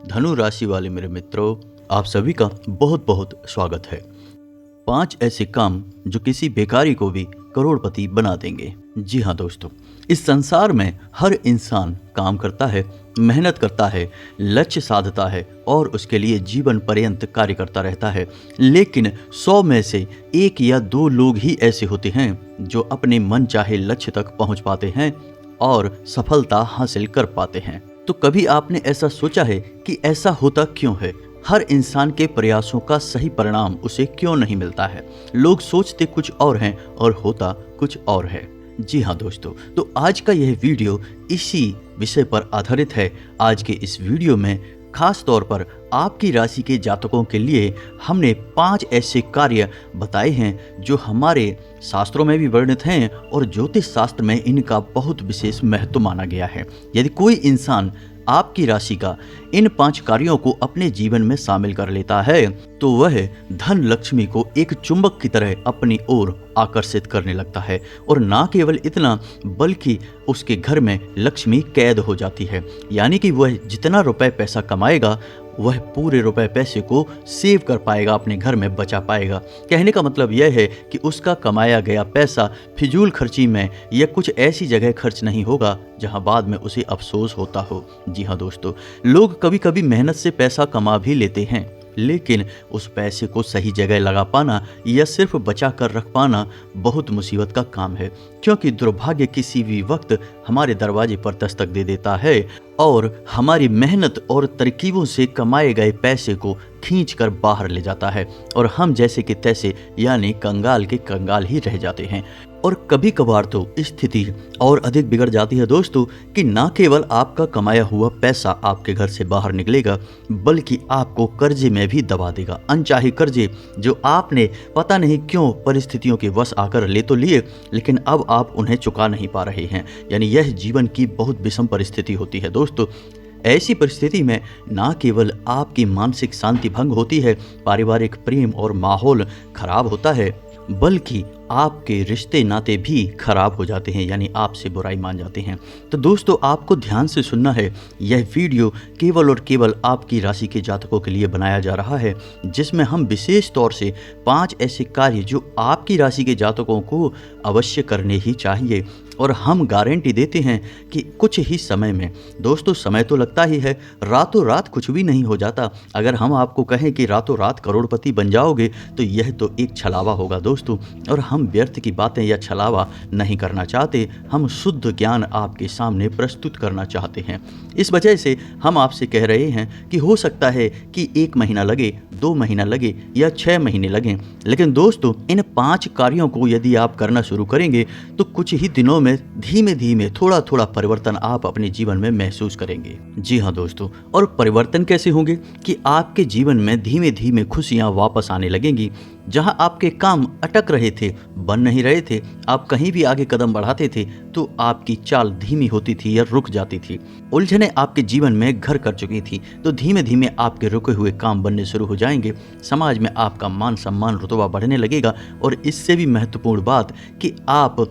धनु राशि वाले मेरे मित्रों, आप सभी का बहुत बहुत स्वागत है। 5 ऐसे काम जो किसी बेकारी को भी करोड़पति बना देंगे। जी हाँ दोस्तों, इस संसार में हर इंसान काम करता है, मेहनत करता है, लक्ष्य साधता है और उसके लिए जीवन पर्यंत कार्य करता रहता है। लेकिन 100 में से 1 या 2 लोग ही ऐसे होते हैं जो अपने मन चाहे लक्ष्य तक पहुंच पाते हैं और सफलता हासिल कर पाते हैं। तो कभी आपने ऐसा सोचा है कि ऐसा होता क्यों है? हर इंसान के प्रयासों का सही परिणाम उसे क्यों नहीं मिलता है? लोग सोचते कुछ और हैं और होता कुछ और है। जी हाँ दोस्तों, तो आज का यह वीडियो इसी विषय पर आधारित है। आज के इस वीडियो में खास तौर पर आपकी राशि के जातकों के लिए हमने 5 ऐसे कार्य बताए हैं जो हमारे शास्त्रों में भी वर्णित हैं और ज्योतिष शास्त्र में इनका बहुत विशेष महत्व माना गया है। यदि कोई इंसान आपकी राशि का इन 5 कार्यों को अपने जीवन में शामिल कर लेता है तो वह धन लक्ष्मी को एक चुंबक की तरह अपनी ओर आकर्षित करने लगता है। और ना केवल इतना बल्कि उसके घर में लक्ष्मी कैद हो जाती है, यानी कि वह जितना रुपए पैसा कमाएगा वह पूरे रुपए पैसे को सेव कर पाएगा, अपने घर में बचा पाएगा। कहने का मतलब यह है कि उसका कमाया गया पैसा फिजूल खर्ची में या कुछ ऐसी जगह खर्च नहीं होगा जहां बाद में उसे अफसोस होता हो। जी हाँ दोस्तों, लोग कभी कभी मेहनत से पैसा कमा भी लेते हैं, लेकिन उस पैसे को सही जगह लगा पाना या सिर्फ बचा कर रख पाना बहुत मुसीबत का काम है, क्योंकि दुर्भाग्य किसी भी वक्त हमारे दरवाजे पर दस्तक दे देता है और हमारी मेहनत और तरकीबों से कमाए गए पैसे को खींच कर बाहर ले जाता है और हम जैसे कि तैसे यानी कंगाल के कंगाल ही रह जाते हैं। और कभी कभार तो स्थिति और अधिक बिगड़ जाती है दोस्तों कि ना केवल आपका कमाया हुआ पैसा आपके घर से बाहर निकलेगा बल्कि आपको कर्जे में भी दबा देगा। अनचाहे कर्जे जो आपने पता नहीं क्यों परिस्थितियों के वश आकर ले तो लिए, लेकिन अब आप उन्हें चुका नहीं पा रहे हैं। यानी यह जीवन की बहुत विषम परिस्थिति होती है दोस्तों। ऐसी परिस्थिति में ना केवल आपकी मानसिक शांति भंग होती है, पारिवारिक प्रेम और माहौल खराब होता है, बल्कि आपके रिश्ते नाते भी खराब हो जाते हैं, यानी आपसे बुराई मान जाते हैं। तो दोस्तों, आपको ध्यान से सुनना है। यह वीडियो केवल और केवल आपकी राशि के जातकों के लिए बनाया जा रहा है, जिसमें हम विशेष तौर से 5 ऐसे कार्य जो आपकी राशि के जातकों को अवश्य करने ही चाहिए। और हम गारंटी देते हैं कि कुछ ही समय में, दोस्तों समय तो लगता ही है, रातों रात कुछ भी नहीं हो जाता। अगर हम आपको कहें कि रातों रात करोड़पति बन जाओगे तो यह तो एक छलावा होगा दोस्तों। और हम व्यर्थ की बातें या छलावा नहीं करना चाहते, हम शुद्ध ज्ञान आपके सामने प्रस्तुत करना चाहते हैं। इस वजह से हम आपसे कह रहे हैं कि हो सकता है कि 1 महीना लगे, 2 महीना लगे या 6 महीने लगें, लेकिन दोस्तों इन 5 कार्यों को यदि आप करना शुरू करेंगे तो कुछ ही दिनों में धीमे धीमे थोड़ा थोड़ा परिवर्तन आप अपने जीवन में महसूस करेंगे। जी हाँ दोस्तों, और परिवर्तन कैसे होंगे कि आपके जीवन में धीमे धीमे खुशियां वापस आने लगेंगी। जहां आपके काम अटक रहे थे, बन नहीं रहे थे, आप कहीं भी आगे कदम बढ़ाते थे तो आपकी चाल धीमी होती थी या रुक जाती थी। उलझने आपके जीवन में घर कर चुकी थी तो धीमे धीमे आपके रुके हुए काम बनने शुरू हो जाएंगे। समाज में आपका मान सम्मान रुतबा बढ़ने लगेगा और इससे भी महत्वपूर्ण बात कि आप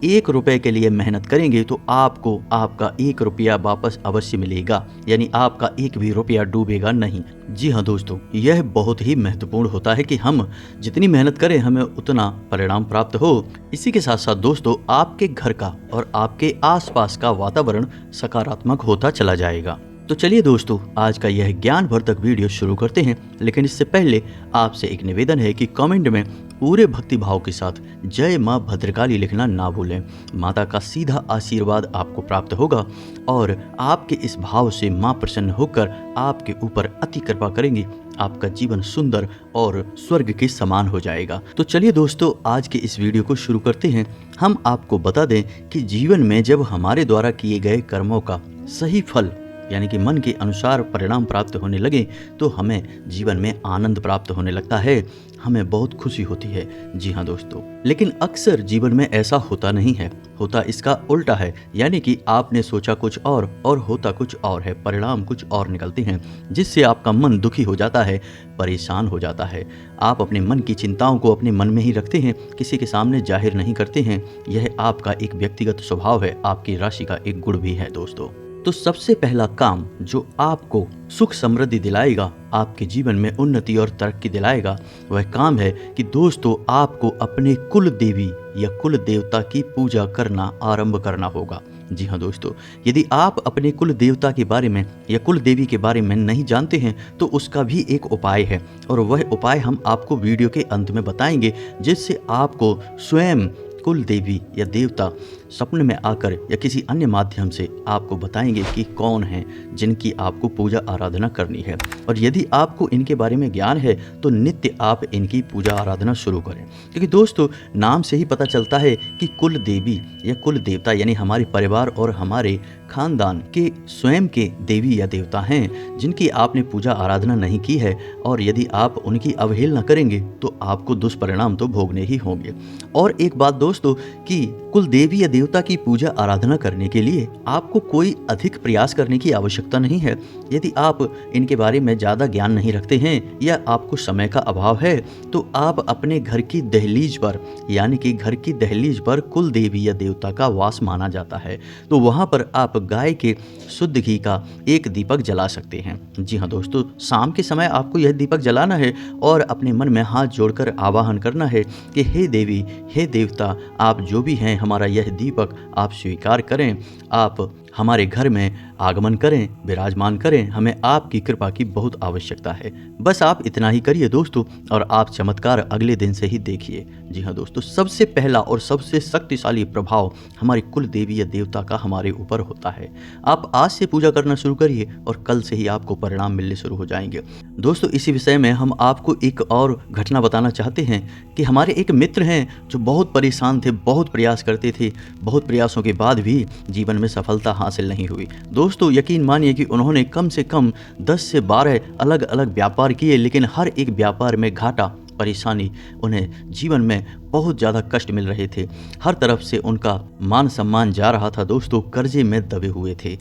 1 रुपए के लिए मेहनत करेंगे तो आपको आपका 1 रुपया वापस अवश्य मिलेगा, यानी आपका 1 भी रुपया डूबेगा नहीं। जी हाँ दोस्तों, यह बहुत ही महत्वपूर्ण होता है कि हम जितनी मेहनत करें हमें उतना परिणाम प्राप्त हो। इसी के साथ साथ दोस्तों आपके घर का और आपके आसपास का वातावरण सकारात्मक होता चला जाएगा। तो चलिए दोस्तों, आज का यह ज्ञानवर्धक वीडियो शुरू करते हैं, लेकिन इससे पहले आपसे एक निवेदन है कि कमेंट में पूरे भक्ति भाव के साथ जय माँ भद्रकाली लिखना ना भूलें। माता का सीधा आशीर्वाद आपको प्राप्त होगा और आपके इस भाव से माँ प्रसन्न होकर आपके ऊपर अति कृपा करेंगी। आपका जीवन सुंदर और स्वर्ग के समान हो जाएगा। तो चलिए दोस्तों, आज के इस वीडियो को शुरू करते हैं। हम आपको बता दें कि जीवन में जब हमारे द्वारा किए गए कर्मों का सही फल यानी कि मन के अनुसार परिणाम प्राप्त होने लगे तो हमें जीवन में आनंद प्राप्त होने लगता है, हमें बहुत खुशी होती है। जी हाँ दोस्तों, लेकिन अक्सर जीवन में ऐसा होता नहीं है, होता इसका उल्टा है। यानी कि आपने सोचा कुछ और होता कुछ और है, परिणाम कुछ और निकलते हैं, जिससे आपका मन दुखी हो जाता है, परेशान हो जाता है। आप अपने मन की चिंताओं को अपने मन में ही रखते हैं, किसी के सामने जाहिर नहीं करते हैं। यह आपका एक व्यक्तिगत स्वभाव है, आपकी राशि का एक गुण भी है दोस्तों। तो सबसे पहला काम जो आपको सुख समृद्धि दिलाएगा, आपके जीवन में उन्नति और तरक्की दिलाएगा, वह काम है कि दोस्तों आपको अपने कुल देवी या कुल देवता की पूजा करना आरंभ करना होगा। जी हाँ दोस्तों, यदि आप अपने कुल देवता के बारे में या कुल देवी के बारे में नहीं जानते हैं तो उसका भी एक उपाय है, और वह उपाय हम आपको वीडियो के अंत में बताएंगे, जिससे आपको स्वयं कुल देवी या देवता सपने में आकर या किसी अन्य माध्यम से आपको बताएंगे कि कौन हैं जिनकी आपको पूजा आराधना करनी है। और यदि आपको इनके बारे में ज्ञान है तो नित्य आप इनकी पूजा आराधना शुरू करें, क्योंकि दोस्तों नाम से ही पता चलता है कि कुल देवी या कुल देवता यानी हमारे परिवार और हमारे खानदान के स्वयं के देवी या देवता हैं जिनकी आपने पूजा आराधना नहीं की है, और यदि आप उनकी अवहेलना करेंगे तो आपको दुष्परिणाम तो भोगने ही होंगे। और एक बात दोस्तों कि कुल देवी या देवता की पूजा आराधना करने के लिए आपको कोई अधिक प्रयास करने की आवश्यकता नहीं है। यदि आप इनके बारे में ज़्यादा ज्ञान नहीं रखते हैं या आपको समय का अभाव है तो आप अपने घर की दहलीज पर यानी कि घर की दहलीज पर कुल देवी या देवता का वास माना जाता है, तो वहाँ पर आप गाय के शुद्ध घी का एक दीपक जला सकते हैं। जी हाँ दोस्तों, शाम के समय आपको यह दीपक जलाना है और अपने मन में हाथ जोड़कर आवाहन करना है कि हे देवी हे देवता, आप जो भी हैं हमारा यह दीपक आप स्वीकार करें, आप हमारे घर में आगमन करें, विराजमान करें, हमें आपकी कृपा की बहुत आवश्यकता है। बस आप इतना ही करिए दोस्तों और आप चमत्कार अगले दिन से ही देखिए। जी हाँ दोस्तों, सबसे पहला और सबसे शक्तिशाली प्रभाव हमारे कुल देवी या देवता का हमारे ऊपर होता है। आप आज से पूजा करना शुरू करिए और कल से ही आपको परिणाम मिलने शुरू हो जाएंगे। दोस्तों इसी विषय में हम आपको एक और घटना बताना चाहते हैं कि हमारे एक मित्र हैं जो बहुत परेशान थे, बहुत प्रयास करते थे, बहुत प्रयासों के बाद भी जीवन में सफलता हासिल नहीं हुई। दोस्तों यकीन मानिए कि उन्होंने कम से कम 10 से 12 अलग अलग व्यापार किए, लेकिन हर एक व्यापार में घाटा, परेशानी, उन्हें जीवन में बहुत ज़्यादा कष्ट मिल रहे थे। हर तरफ से उनका मान सम्मान जा रहा था दोस्तों, कर्जे में दबे हुए थे।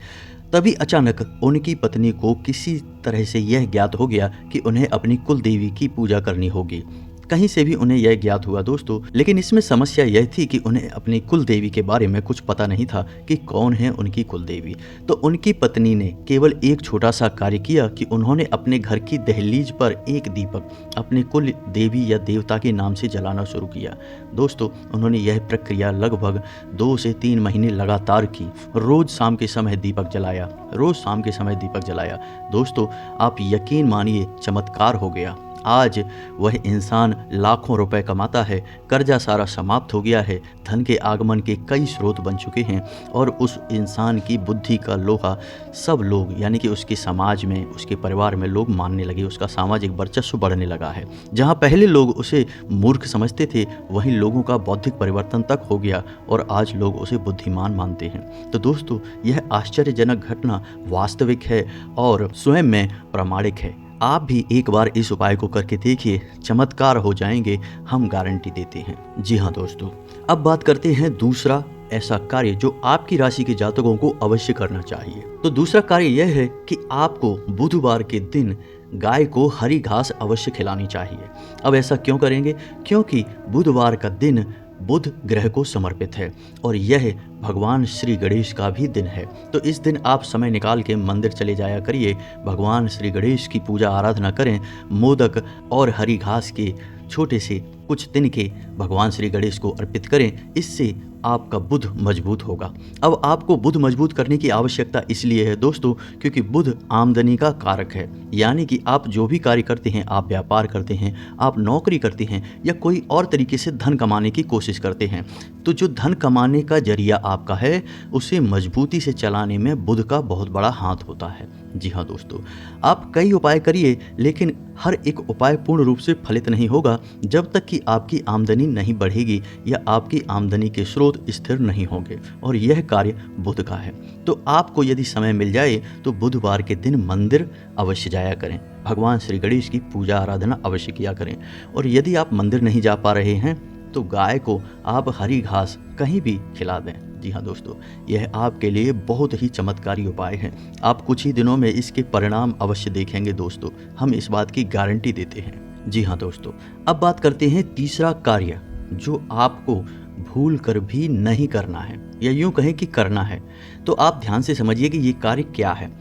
तभी अचानक उनकी पत्नी को किसी तरह से यह ज्ञात हो गया कि उन्हें अपनी कुल देवी की पूजा करनी होगी। कहीं से भी उन्हें यह ज्ञात हुआ दोस्तों, लेकिन इसमें समस्या यह थी कि उन्हें अपनी कुल देवी के बारे में कुछ पता नहीं था कि कौन है उनकी कुल देवी। तो उनकी पत्नी ने केवल एक छोटा सा कार्य किया कि उन्होंने अपने घर की दहलीज पर एक दीपक अपने कुल देवी या देवता के नाम से जलाना शुरू किया। दोस्तों उन्होंने यह प्रक्रिया लगभग 2 से 3 महीने लगातार की। रोज शाम के समय दीपक जलाया, रोज शाम के समय दीपक जलाया। दोस्तों आप यकीन मानिए चमत्कार हो गया। आज वह इंसान लाखों रुपए कमाता है, कर्जा सारा समाप्त हो गया है, धन के आगमन के कई स्रोत बन चुके हैं, और उस इंसान की बुद्धि का लोहा सब लोग यानी कि उसके समाज में, उसके परिवार में लोग मानने लगे। उसका सामाजिक वर्चस्व बढ़ने लगा है। जहां पहले लोग उसे मूर्ख समझते थे वहीं लोगों का बौद्धिक परिवर्तन तक हो गया और आज लोग उसे बुद्धिमान मानते हैं। तो दोस्तों यह आश्चर्यजनक घटना वास्तविक है और स्वयं में प्रामाणिक है। आप भी एक बार इस उपाय को करके देखिए, चमत्कार हो जाएंगे, हम गारंटी देते हैं। जी हाँ दोस्तों, अब बात करते हैं दूसरा ऐसा कार्य जो आपकी राशि के जातकों को अवश्य करना चाहिए। तो दूसरा कार्य यह है कि आपको बुधवार के दिन गाय को हरी घास अवश्य खिलानी चाहिए। अब ऐसा क्यों करेंगे? क्योंकि बुधवार का दिन बुध ग्रह को समर्पित है और यह भगवान श्री गणेश का भी दिन है। तो इस दिन आप समय निकाल के मंदिर चले जाया करिए, भगवान श्री गणेश की पूजा आराधना करें, मोदक और हरी घास के छोटे से कुछ दिन के भगवान श्री गणेश को अर्पित करें। इससे आपका बुध मजबूत होगा। अब आपको बुध मजबूत करने की आवश्यकता इसलिए है दोस्तों क्योंकि बुध आमदनी का कारक है, यानी कि आप जो भी कार्य करते हैं, आप व्यापार करते हैं, आप नौकरी करते हैं या कोई और तरीके से धन कमाने की कोशिश करते हैं, तो जो धन कमाने का जरिया आपका है उसे मजबूती से चलाने में बुध का बहुत बड़ा हाथ होता है। जी हाँ दोस्तों, आप कई उपाय करिए लेकिन हर एक उपाय पूर्ण रूप से फलित नहीं होगा जब तक कि आपकी आमदनी नहीं बढ़ेगी या आपकी आमदनी के स्रोत स्थिर नहीं होंगे, और यह कार्य बुध का है। तो आपको यदि समय मिल जाए तो बुधवार के दिन मंदिर अवश्य जाया करें, भगवान श्री गणेश की पूजा आराधना अवश्य किया करें। और यदि आप मंदिर नहीं जा पा रहे हैं तो गाय को आप हरी घास कहीं भी खिला दें। जी हाँ दोस्तों, यह आपके लिए बहुत ही चमत्कारी उपाय है। आप कुछ ही दिनों में इसके परिणाम अवश्य देखेंगे दोस्तों, हम इस बात की गारंटी देते हैं। जी हाँ दोस्तों, अब बात करते हैं तीसरा कार्य जो आपको भूल कर भी नहीं करना है, या यूं कहें कि करना है। तो आप ध्यान से समझिए कि ये कार्य क्या है।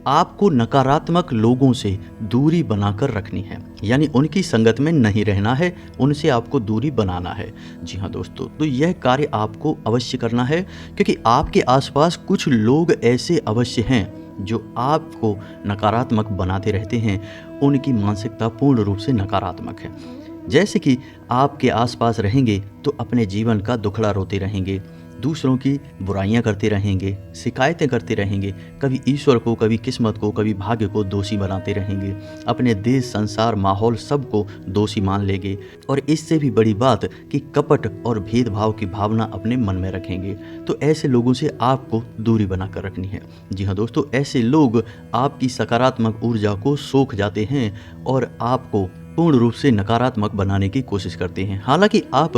आपको नकारात्मक लोगों से दूरी बनाकर रखनी है, यानी उनकी संगत में नहीं रहना है, उनसे आपको दूरी बनाना है। जी हाँ दोस्तों, तो यह कार्य आपको अवश्य करना है, क्योंकि आपके आसपास कुछ लोग ऐसे अवश्य हैं जो आपको नकारात्मक बनाते रहते हैं। उनकी मानसिकता पूर्ण रूप से नकारात्मक है। जैसे कि आपके आसपास रहेंगे तो अपने जीवन का दुखड़ा रोते रहेंगे, दूसरों की बुराइयां करते रहेंगे, शिकायतें करते रहेंगे, कभी ईश्वर को, कभी किस्मत को, कभी भाग्य को दोषी बनाते रहेंगे, अपने देश, संसार, माहौल सबको दोषी मान लेंगे, और इससे भी बड़ी बात कि कपट और भेदभाव की भावना अपने मन में रखेंगे। तो ऐसे लोगों से आपको दूरी बनाकर रखनी है। जी हाँ दोस्तों, ऐसे लोग आपकी सकारात्मक ऊर्जा को सोख जाते हैं और आपको पूर्ण रूप से नकारात्मक बनाने की कोशिश करते हैं। हालांकि आप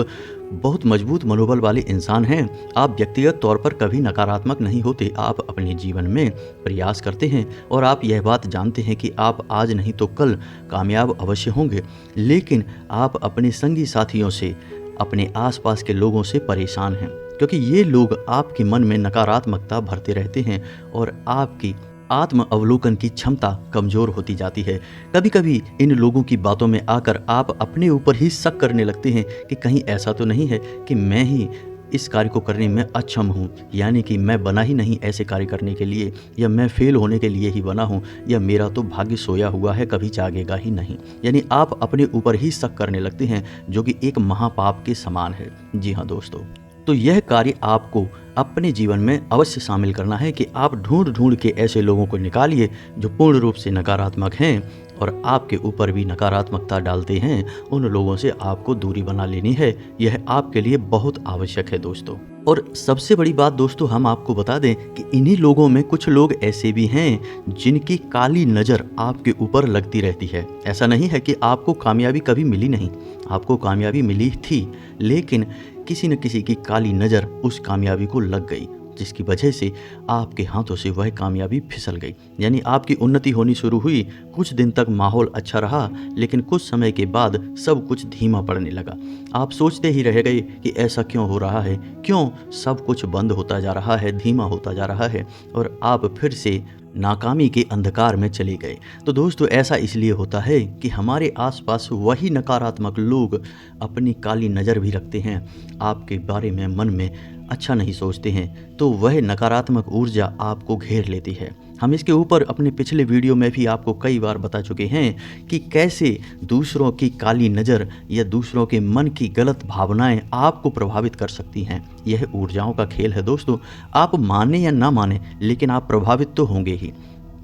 बहुत मजबूत मनोबल वाले इंसान हैं, आप व्यक्तिगत तौर पर कभी नकारात्मक नहीं होते। आप अपने जीवन में प्रयास करते हैं और आप यह बात जानते हैं कि आप आज नहीं तो कल कामयाब अवश्य होंगे, लेकिन आप अपने संगी साथियों से, अपने आसपास के लोगों से परेशान हैं, क्योंकि ये लोग आपके मन में नकारात्मकता भरते रहते हैं और आपकी आत्म अवलोकन की क्षमता कमजोर होती जाती है। कभी कभी इन लोगों की बातों में आकर आप अपने ऊपर ही शक करने लगते हैं कि कहीं ऐसा तो नहीं है कि मैं ही इस कार्य को करने में अक्षम हूँ, यानी कि मैं बना ही नहीं ऐसे कार्य करने के लिए, या मैं फेल होने के लिए ही बना हूँ, या मेरा तो भाग्य सोया हुआ है, कभी जागेगा ही नहीं। यानी आप अपने ऊपर ही शक करने लगते हैं, जो कि एक महापाप के समान है। जी हाँ दोस्तों, तो यह कार्य आपको अपने जीवन में अवश्य शामिल करना है कि आप ढूंढ ढूंढ के ऐसे लोगों को निकालिए जो पूर्ण रूप से नकारात्मक हैं और आपके ऊपर भी नकारात्मकता डालते हैं। उन लोगों से आपको दूरी बना लेनी है। यह आपके लिए बहुत आवश्यक है दोस्तों। और सबसे बड़ी बात दोस्तों, हम आपको बता दें कि इन्हीं लोगों में कुछ लोग ऐसे भी हैं जिनकी काली नज़र आपके ऊपर लगती रहती है। ऐसा नहीं है कि आपको कामयाबी कभी मिली नहीं, आपको कामयाबी मिली थी, लेकिन किसी न किसी की काली नज़र उस कामयाबी को लग गई, जिसकी वजह से आपके हाथों से वह कामयाबी फिसल गई। यानी आपकी उन्नति होनी शुरू हुई, कुछ दिन तक माहौल अच्छा रहा, लेकिन कुछ समय के बाद सब कुछ धीमा पड़ने लगा। आप सोचते ही रह गए कि ऐसा क्यों हो रहा है, क्यों सब कुछ बंद होता जा रहा है, धीमा होता जा रहा है, और आप फिर से नाकामी के अंधकार में चले गए। तो दोस्तों, ऐसा इसलिए होता है कि हमारे आसपास वही नकारात्मक लोग अपनी काली नज़र भी रखते हैं, आपके बारे में मन में अच्छा नहीं सोचते हैं, तो वह नकारात्मक ऊर्जा आपको घेर लेती है। हम इसके ऊपर अपने पिछले वीडियो में भी आपको कई बार बता चुके हैं कि कैसे दूसरों की काली नज़र या दूसरों के मन की गलत भावनाएं आपको प्रभावित कर सकती हैं। यह ऊर्जाओं का खेल है दोस्तों। आप माने या ना माने, लेकिन आप प्रभावित तो होंगे ही।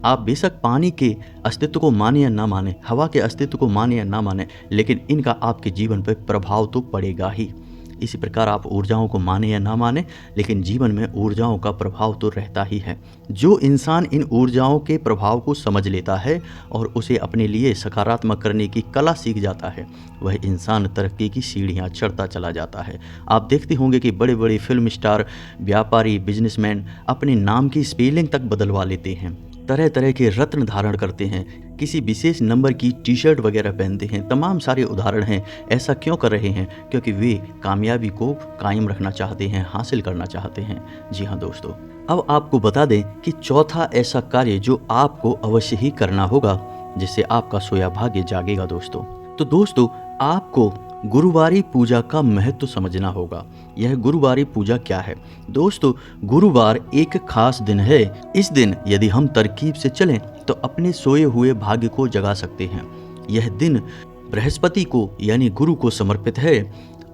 आप बेशक पानी के अस्तित्व को माने या ना माने, हवा के अस्तित्व को माने या ना माने, लेकिन इनका आपके जीवन पर प्रभाव तो पड़ेगा ही। इसी प्रकार आप ऊर्जाओं को माने या ना माने, लेकिन जीवन में ऊर्जाओं का प्रभाव तो रहता ही है। जो इंसान इन ऊर्जाओं के प्रभाव को समझ लेता है और उसे अपने लिए सकारात्मक करने की कला सीख जाता है, वह इंसान तरक्की की सीढ़ियाँ चढ़ता चला जाता है। आप देखते होंगे कि बड़े बड़े फिल्म स्टार, व्यापारी, बिजनेसमैन अपने नाम की स्पेलिंग तक बदलवा लेते हैं, तरह तरह के रत्न धारण करते हैं, किसी विशेष नंबर की टी शर्ट वगैरह पहनते हैं। तमाम सारे उदाहरण हैं। ऐसा क्यों कर रहे हैं? क्योंकि वे कामयाबी को कायम रखना चाहते हैं, हासिल करना चाहते हैं। जी हाँ दोस्तों, अब आपको बता दें कि चौथा ऐसा कार्य जो आपको अवश्य ही करना होगा, जिससे आपका सोया भाग्य जागेगा दोस्तों। तो दोस्तों, आपको गुरुवारी पूजा का महत्व समझना होगा। यह गुरुवारी पूजा क्या है? दोस्तों, गुरुवार एक खास दिन है। इस दिन यदि हम तरकीब से चलें तो अपने सोए हुए भाग्य को जगा सकते हैं। यह दिन बृहस्पति को यानी गुरु को समर्पित है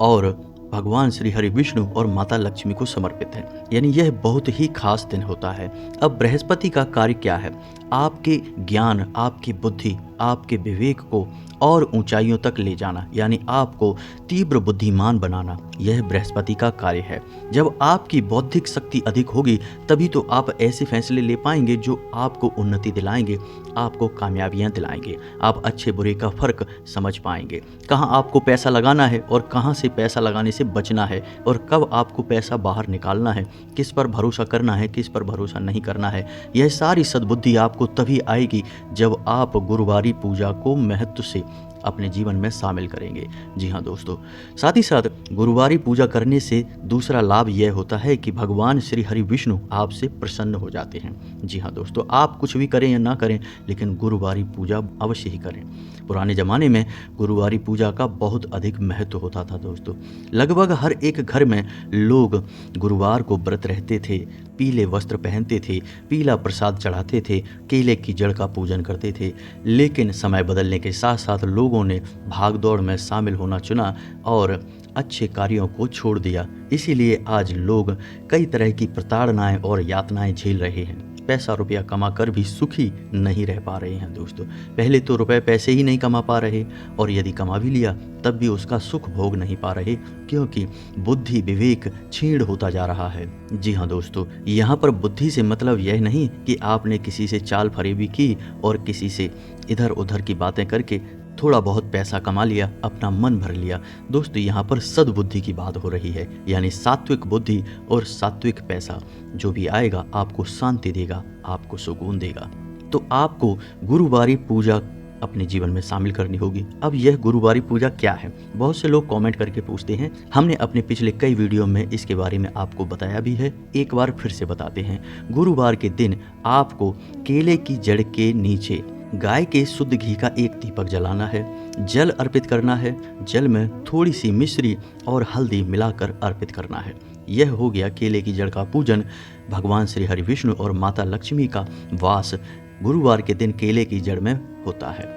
और भगवान श्री हरि विष्णु और माता लक्ष्मी को समर्पित है। यानी यह बहुत ही खास दिन होता है। अब बृहस्पति का कार्य क्या है? आपके ज्ञान, आपकी बुद्धि, आपके विवेक को और ऊंचाइयों तक ले जाना, यानी आपको तीव्र बुद्धिमान बनाना, यह बृहस्पति का कार्य है। जब आपकी बौद्धिक शक्ति अधिक होगी, तभी तो आप ऐसे फैसले ले पाएंगे जो आपको उन्नति दिलाएंगे, आपको कामयाबियां दिलाएंगे। आप अच्छे बुरे का फर्क समझ पाएंगे, कहाँ आपको पैसा लगाना है और कहाँ से पैसा लगाने से बचना है, और कब आपको पैसा बाहर निकालना है, किस पर भरोसा करना है, किस पर भरोसा नहीं करना है। यह सारी सद्बुद्धि आपको तभी आएगी जब आप गुरुवारी पूजा को महत्व से अपने जीवन में शामिल करेंगे। जी हाँ दोस्तों, साथ ही साथ गुरुवारी पूजा करने से दूसरा लाभ यह होता है कि भगवान श्री हरि विष्णु आपसे प्रसन्न हो जाते हैं। जी हाँ दोस्तों, आप कुछ भी करें या ना करें, लेकिन गुरुवारी पूजा अवश्य ही करें। पुराने ज़माने में गुरुवारी पूजा का बहुत अधिक महत्व होता था दोस्तों। लगभग हर एक घर में लोग गुरुवार को व्रत रहते थे, पीले वस्त्र पहनते थे, पीला प्रसाद चढ़ाते थे, केले की जड़ का पूजन करते थे। लेकिन समय बदलने के साथ साथ लोगों ने भागदौड़ में शामिल होना चुना और अच्छे कार्यों को छोड़ दिया। इसीलिए आज लोग कई तरह की प्रताड़नाएं और यातनाएं झेल रहे हैं। पैसा रुपया कमा कर भी सुखी नहीं रह पा रहे हैं दोस्तों। पहले तो रुपए पैसे ही नहीं कमा पा रहे, और यदि कमा भी लिया तब भी उसका सुख भोग नहीं पा रहे, क्योंकि बुद्धि विवेक छीण होता जा रहा है। जी हाँ दोस्तों, यहाँ पर बुद्धि से मतलब यह नहीं कि आपने किसी से चाल फरेबी की और किसी से इधर उधर की बातें करके थोड़ा बहुत पैसा कमा लिया, अपना मन भर लिया। दोस्तों, यहाँ पर सद्बुद्धि की बात हो रही है, यानी सात्विक बुद्धि और सात्विक पैसा जो भी आएगा आपको शांति देगा, आपको सुकून देगा। तो आपको गुरुवारी पूजा अपने जीवन में शामिल करनी होगी। अब यह गुरुवारी पूजा क्या है? बहुत से लोग कमेंट करके पूछते हैं। हमने अपने पिछले कई वीडियो में इसके बारे में आपको बताया भी है, एक बार फिर से बताते हैं। गुरुवार के दिन आपको केले की जड़ के नीचे गाय के शुद्ध घी का एक दीपक जलाना है, जल अर्पित करना है, जल में थोड़ी सी मिश्री और हल्दी मिलाकर अर्पित करना है। यह हो गया केले की जड़ का पूजन। भगवान श्री हरि विष्णु और माता लक्ष्मी का वास गुरुवार के दिन केले की जड़ में होता है।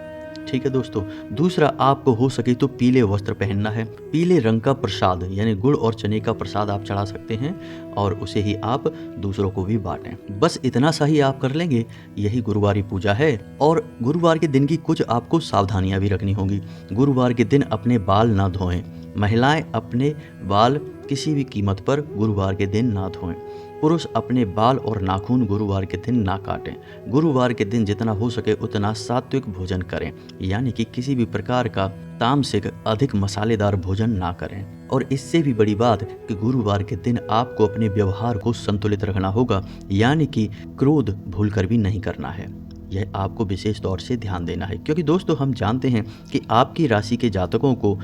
ठीक है दोस्तों, दूसरा, आपको हो सके तो पीले वस्त्र पहनना है। पीले रंग का प्रसाद यानी गुड़ और चने का प्रसाद आप चढ़ा सकते हैं और उसे ही आप दूसरों को भी बांटें। बस इतना सा ही आप कर लेंगे, यही गुरुवारी पूजा है। और गुरुवार के दिन की कुछ आपको सावधानियां भी रखनी होंगी। गुरुवार के दिन अपने बाल ना धोएं। महिलाएं अपने बाल किसी भी कीमत पर गुरुवार के दिन ना धोएं। पुरुष अपने बाल और नाखून गुरुवार के दिन ना काटें। गुरुवार के दिन जितना हो सके उतना सात्विक भोजन करें, यानी कि किसी भी प्रकार का तामसिक अधिक मसालेदार भोजन ना करें। और इससे भी बड़ी बात कि गुरुवार के दिन आपको अपने व्यवहार को संतुलित रखना होगा, यानी कि क्रोध भूलकर भी नहीं करना है। यह आपको विशेष तौर से ध्यान देना है, क्योंकि दोस्तों हम जानते हैं कि आपकी राशि के जातकों को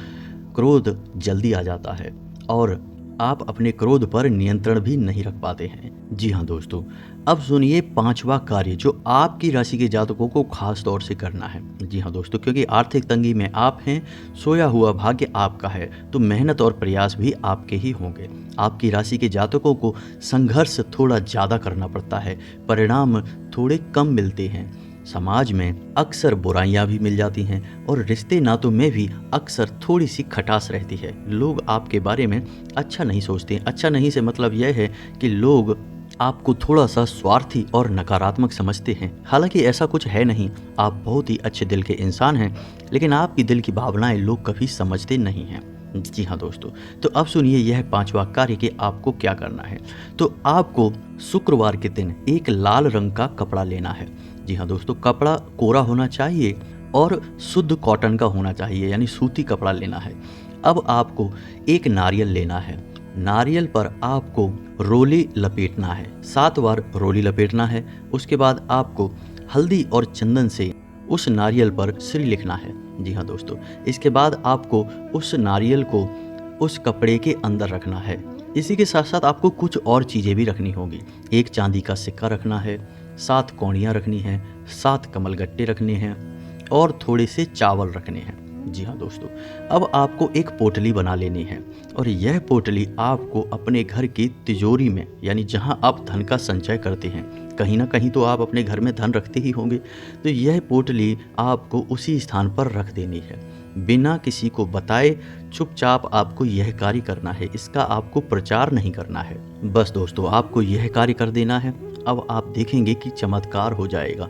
क्रोध जल्दी आ जाता है और आप अपने क्रोध पर नियंत्रण भी नहीं रख पाते हैं। जी हाँ दोस्तों, अब सुनिए पांचवा कार्य जो आपकी राशि के जातकों को खास तौर से करना है। जी हाँ दोस्तों, क्योंकि आर्थिक तंगी में आप हैं, सोया हुआ भाग्य आपका है, तो मेहनत और प्रयास भी आपके ही होंगे। आपकी राशि के जातकों को संघर्ष थोड़ा ज़्यादा करना पड़ता है, परिणाम थोड़े कम मिलते हैं। समाज में अक्सर बुराइयां भी मिल जाती हैं और रिश्ते नातों में भी अक्सर थोड़ी सी खटास रहती है। लोग आपके बारे में अच्छा नहीं सोचते। अच्छा नहीं से मतलब यह है कि लोग आपको थोड़ा सा स्वार्थी और नकारात्मक समझते हैं। हालांकि ऐसा कुछ है नहीं, आप बहुत ही अच्छे दिल के इंसान हैं, लेकिन आपकी दिल की भावनाएं लोग कभी समझते नहीं हैं। जी हाँ दोस्तों, तो अब सुनिए यह पांचवा कार्य कि आपको क्या करना है। तो आपको शुक्रवार के दिन एक लाल रंग का कपड़ा लेना है। जी हाँ दोस्तों, कपड़ा कोरा होना चाहिए और शुद्ध कॉटन का होना चाहिए, यानी सूती कपड़ा लेना है। अब आपको एक नारियल लेना है। नारियल पर आपको रोली लपेटना है, 7 बार रोली लपेटना है। उसके बाद आपको हल्दी और चंदन से उस नारियल पर श्री लिखना है। जी हाँ दोस्तों, इसके बाद आपको उस नारियल को उस कपड़े के अंदर रखना है। इसी के साथ साथ आपको कुछ और चीज़ें भी रखनी होगी। एक चांदी का सिक्का रखना है, 7 कौड़ियाँ रखनी हैं, 7 कमलगट्टे रखने हैं और थोड़े से चावल रखने हैं। जी हाँ दोस्तों, अब आपको एक पोटली बना लेनी है और यह पोटली आपको अपने घर की तिजोरी में, यानी जहाँ आप धन का संचय करते हैं, कहीं ना कहीं तो आप अपने घर में धन रखते ही होंगे, तो यह पोटली आपको उसी स्थान पर रख देनी है। बिना किसी को बताए चुपचाप आपको यह कार्य करना है, इसका आपको प्रचार नहीं करना है। बस दोस्तों, आपको यह कार्य कर देना है। अब आप देखेंगे कि चमत्कार हो जाएगा।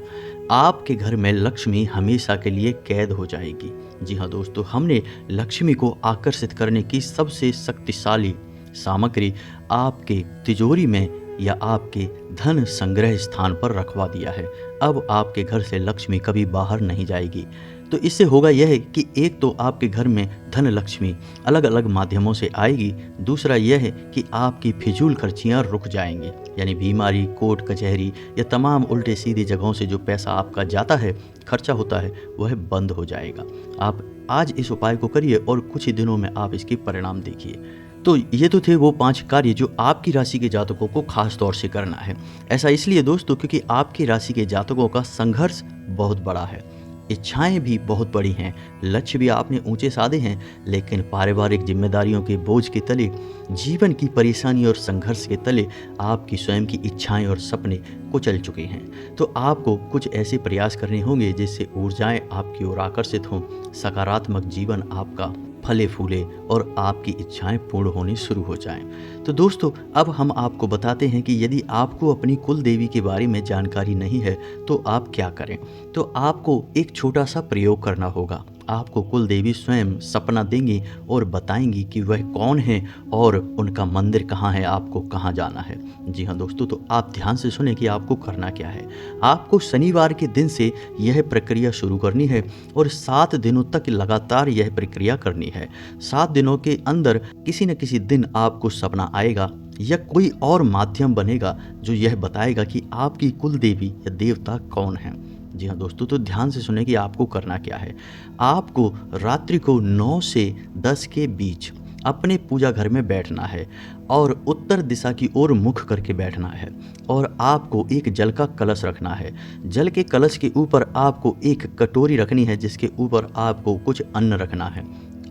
आपके घर में लक्ष्मी हमेशा के लिए कैद हो जाएगी। जी हाँ दोस्तों, हमने लक्ष्मी को आकर्षित करने की सबसे शक्तिशाली सामग्री आपके तिजोरी में या आपके धन संग्रह स्थान पर रखवा दिया है। अब आपके घर से लक्ष्मी कभी बाहर नहीं जाएगी। तो इससे होगा यह कि एक तो आपके घर में धन लक्ष्मी अलग अलग माध्यमों से आएगी, दूसरा यह है कि आपकी फिजूल खर्चियाँ रुक जाएंगी, यानी बीमारी, कोर्ट कचहरी या तमाम उल्टे सीधे जगहों से जो पैसा आपका जाता है, खर्चा होता है, वह बंद हो जाएगा। आप आज इस उपाय को करिए और कुछ ही दिनों में आप इसके परिणाम देखिए। तो ये तो थे वो 5 कार्य जो आपकी राशि के जातकों को खास तौर से करना है। ऐसा इसलिए दोस्तों क्योंकि आपकी राशि के जातकों का संघर्ष बहुत बड़ा है, इच्छाएं भी बहुत बड़ी हैं, लक्ष्य भी आपने ऊंचे साधे हैं, लेकिन पारिवारिक जिम्मेदारियों के बोझ के तले, जीवन की परेशानी और संघर्ष के तले आपकी स्वयं की इच्छाएं और सपने कुचल चुके हैं। तो आपको कुछ ऐसे प्रयास करने होंगे जिससे ऊर्जाएं आपकी ओर आकर्षित हों, सकारात्मक जीवन आपका फले फूले और आपकी इच्छाएं पूर्ण होनी शुरू हो जाएं। तो दोस्तों, अब हम आपको बताते हैं कि यदि आपको अपनी कुल देवी के बारे में जानकारी नहीं है तो आप क्या करें। तो आपको एक छोटा सा प्रयोग करना होगा। आपको कुल देवी स्वयं सपना देंगी और बताएंगी कि वह कौन है और उनका मंदिर कहाँ है, आपको कहाँ जाना है। जी हाँ दोस्तों, तो आप ध्यान से सुने कि आपको करना क्या है। आपको शनिवार के दिन से यह प्रक्रिया शुरू करनी है और 7 दिनों तक लगातार यह प्रक्रिया करनी है। 7 दिनों के अंदर किसी न किसी दिन आपको सपना आएगा या कोई और माध्यम बनेगा जो यह बताएगा कि आपकी कुल देवी या देवता कौन है। जी हाँ दोस्तों, तो ध्यान से सुने कि आपको करना क्या है। आपको रात्रि को 9 से 10 के बीच अपने पूजा घर में बैठना है और उत्तर दिशा की ओर मुख करके बैठना है और आपको एक जल का कलश रखना है। जल के कलश के ऊपर आपको एक कटोरी रखनी है जिसके ऊपर आपको कुछ अन्न रखना है।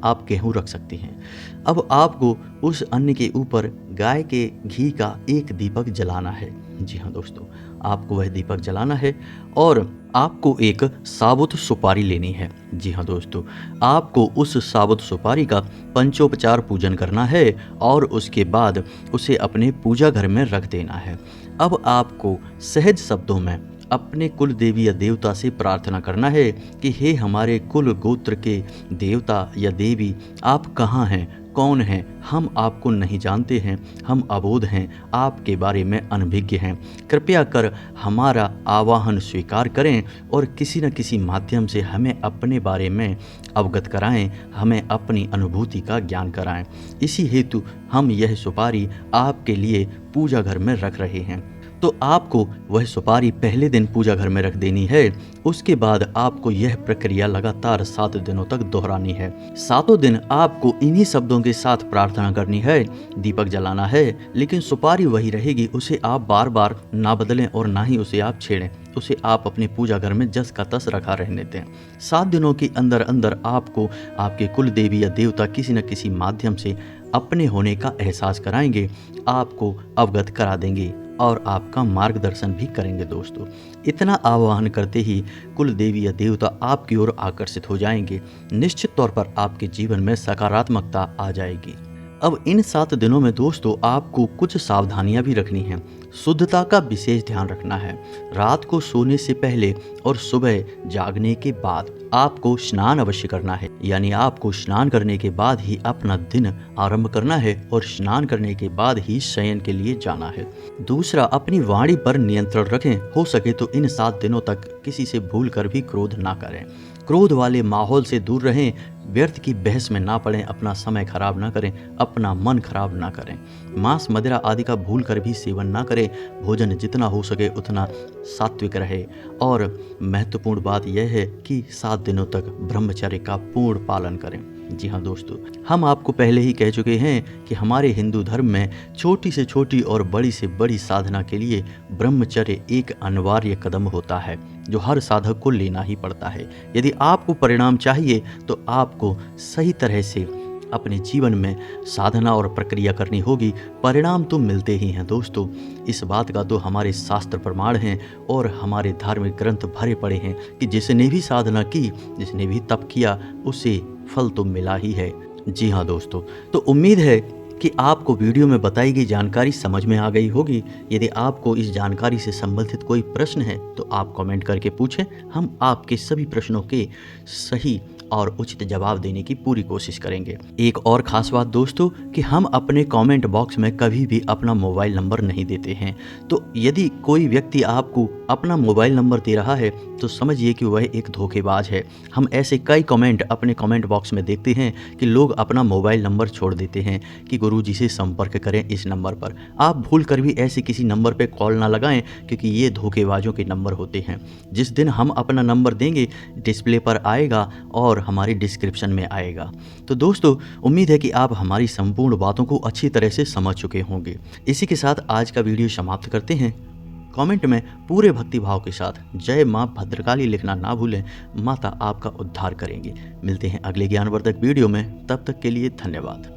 आप गेहूँ रख सकते हैं। अब आपको उस अन्न के ऊपर गाय के घी का एक दीपक जलाना है। जी हाँ दोस्तों, आपको वह दीपक जलाना है और आपको एक साबुत सुपारी लेनी है। जी हाँ दोस्तों, आपको उस साबुत सुपारी का पंचोपचार पूजन करना है और उसके बाद उसे अपने पूजा घर में रख देना है। अब आपको सहज शब्दों में अपने कुल देवी या देवता से प्रार्थना करना है कि हे हमारे कुल गोत्र के देवता या देवी, आप कहाँ हैं, कौन हैं, हम आपको नहीं जानते हैं, हम अबोध हैं, आपके बारे में अनभिज्ञ हैं। कृपया कर हमारा आवाहन स्वीकार करें और किसी न किसी माध्यम से हमें अपने बारे में अवगत कराएं, हमें अपनी अनुभूति का ज्ञान कराएं। इसी हेतु हम यह सुपारी आपके लिए पूजा घर में रख रहे हैं। तो आपको वह सुपारी पहले दिन पूजा घर में रख देनी है। उसके बाद आपको यह प्रक्रिया लगातार 7 दिनों तक दोहरानी है। 7 दिन आपको इन्हीं शब्दों के साथ प्रार्थना करनी है, दीपक जलाना है, लेकिन सुपारी वही रहेगी, उसे आप बार बार ना बदलें और ना ही उसे आप छेड़ें। उसे आप अपने पूजा घर में जस का तस रखा रहने दें। 7 दिनों के अंदर अंदर आपको आपके कुल देवी या देवता किसी न किसी माध्यम से अपने होने का एहसास कराएंगे, आपको अवगत करा देंगे और आपका मार्गदर्शन भी करेंगे। दोस्तों, इतना आह्वान करते ही कुल देवी या देवता आपकी ओर आकर्षित हो जाएंगे। निश्चित तौर पर आपके जीवन में सकारात्मकता आ जाएगी। अब इन 7 दिनों में दोस्तों आपको कुछ सावधानियां भी रखनी हैं। शुद्धता का विशेष ध्यान रखना है। रात को सोने से पहले और सुबह जागने के बाद आपको स्नान अवश्य करना है, यानी आपको स्नान करने के बाद ही अपना दिन आरंभ करना है और स्नान करने के बाद ही शयन के लिए जाना है। दूसरा, अपनी वाणी पर नियंत्रण रखें। हो सके तो इन 7 दिनों तक किसी से भूल कर भी क्रोध ना करें। क्रोध वाले माहौल से दूर रहें, व्यर्थ की बहस में ना पड़ें, अपना समय खराब ना करें, अपना मन खराब ना करें। मांस मदिरा आदि का भूल कर भी सेवन ना करें। भोजन जितना हो सके उतना सात्विक रहे। और महत्वपूर्ण बात यह है कि 7 दिनों तक ब्रह्मचर्य का पूर्ण पालन करें। जी हाँ दोस्तों, हम आपको पहले ही कह चुके हैं कि हमारे हिंदू धर्म में छोटी से छोटी और बड़ी से बड़ी साधना के लिए ब्रह्मचर्य एक अनिवार्य कदम होता है जो हर साधक को लेना ही पड़ता है। यदि आपको परिणाम चाहिए तो आपको सही तरह से अपने जीवन में साधना और प्रक्रिया करनी होगी। परिणाम तो मिलते ही हैं दोस्तों, इस बात का तो हमारे शास्त्र प्रमाण हैं और हमारे धार्मिक ग्रंथ भरे पड़े हैं कि जिसने भी साधना की, जिसने भी तप किया, उसे फल तो मिला ही है। जी हाँ दोस्तों, तो उम्मीद है कि आपको वीडियो में बताई गई जानकारी समझ में आ गई होगी। यदि आपको इस जानकारी से संबंधित कोई प्रश्न है तो आप कमेंट करके पूछें, हम आपके सभी प्रश्नों के सही और उचित जवाब देने की पूरी कोशिश करेंगे। एक और खास बात दोस्तों कि हम अपने कमेंट बॉक्स में कभी भी अपना मोबाइल नंबर नहीं देते हैं। तो यदि कोई व्यक्ति आपको अपना मोबाइल नंबर दे रहा है तो समझिए कि वह एक धोखेबाज है। हम ऐसे कई कमेंट अपने कमेंट बॉक्स में देखते हैं कि लोग अपना मोबाइल नंबर छोड़ देते हैं कि गुरुजी से संपर्क करें इस नंबर पर। आप भूल कर भी ऐसे किसी नंबर पर कॉल ना लगाएं, क्योंकि ये धोखेबाजों के नंबर होते हैं। जिस दिन हम अपना नंबर देंगे डिस्प्ले पर आएगा और हमारी डिस्क्रिप्शन में आएगा। तो दोस्तों उम्मीद है कि आप हमारी संपूर्ण बातों को अच्छी तरह से समझ चुके होंगे। इसी के साथ आज का वीडियो समाप्त करते हैं। कमेंट में पूरे भक्तिभाव के साथ जय माँ भद्रकाली लिखना ना भूलें। माता आपका उद्धार करेंगे। मिलते हैं अगले ज्ञानवर्धक वीडियो में, तब तक के लिए धन्यवाद।